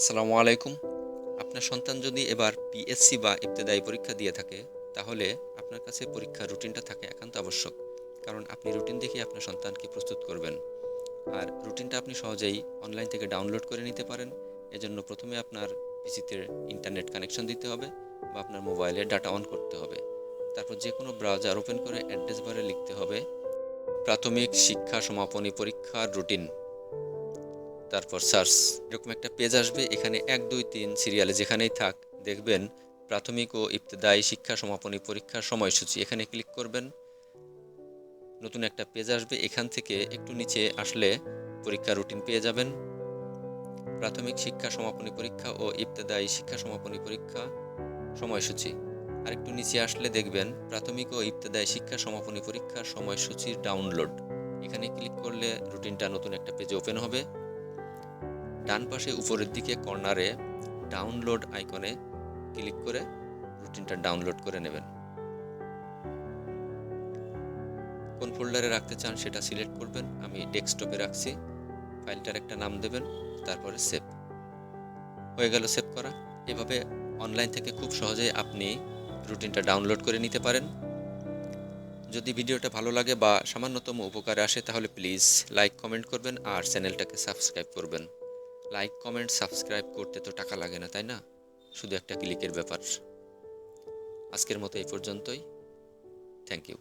আসসালামু আলাইকুম। আপনার সন্তান যদি এবার পিএসসি বা ইবতেদায়ী পরীক্ষা দিয়ে থাকে, তাহলে আপনার কাছে পরীক্ষার রুটিনটা থাকা একান্ত আবশ্যক। কারণ আপনি রুটিন দেখে আপনার সন্তানকে প্রস্তুত করবেন। আর রুটিনটা আপনি সহজেই অনলাইন থেকে ডাউনলোড করে নিতে পারেন। এজন্য প্রথমে আপনার পিসিতে ইন্টারনেট কানেকশন দিতে হবে বা আপনার মোবাইলে ডাটা অন করতে হবে। তারপর যে কোনো ব্রাউজার ওপেন করে অ্যাড্রেস বারে লিখতে হবে প্রাথমিক শিক্ষা সমাপনী পরীক্ষার রুটিন, তারপর সার্চ। এরকম একটা পেজ আসবে, এখানে 1 2 3 সিরিয়ালে যেখানেই থাক দেখবেন প্রাথমিক ও ইবতেদায়ী শিক্ষা সমাপনী পরীক্ষার সময়সূচি। এখানে ক্লিক করবেন, নতুন একটা পেজ আসবে। এখান থেকে একটু নিচে আসলে পরীক্ষার রুটিন পেয়ে যাবেন। প্রাথমিক শিক্ষা সমাপনী পরীক্ষা ও ইবতেদায়ী শিক্ষা সমাপনী পরীক্ষা সময়সূচি। আর একটু নিচে আসলে দেখবেন প্রাথমিক ও ইবতেদায়ী শিক্ষা সমাপনী পরীক্ষার সময়সূচির ডাউনলোড। এখানে ক্লিক করলে রুটিনটা নতুন একটা পেজে ওপেন হবে। ডান পাশে উপরের দিকে কর্নারে ডাউনলোড আইকনে ক্লিক করে রুটিনটা ডাউনলোড করে নেবেন। কোন ফোল্ডারে রাখতে চান সেটা সিলেক্ট করবেন। আমি ডেস্কটপে রাখছি। ফাইলটার একটা নাম দেবেন, তারপরে সেভ। হয়ে গেল সেভ করা। এভাবে অনলাইন থেকে খুব সহজেই আপনি রুটিনটা ডাউনলোড করে নিতে পারেন। যদি ভিডিওটা ভালো লাগে বা সামান্যতম উপকারে আসে তাহলে প্লিজ লাইক কমেন্ট করবেন আর চ্যানেলটাকে সাবস্ক্রাইব করবেন। লাইক কমেন্ট সাবস্ক্রাইব করতে তো টাকা লাগে না, তাই না? শুধু একটা ক্লিকের ব্যাপার। আজকের মতো এই পর্যন্তই। Thank you.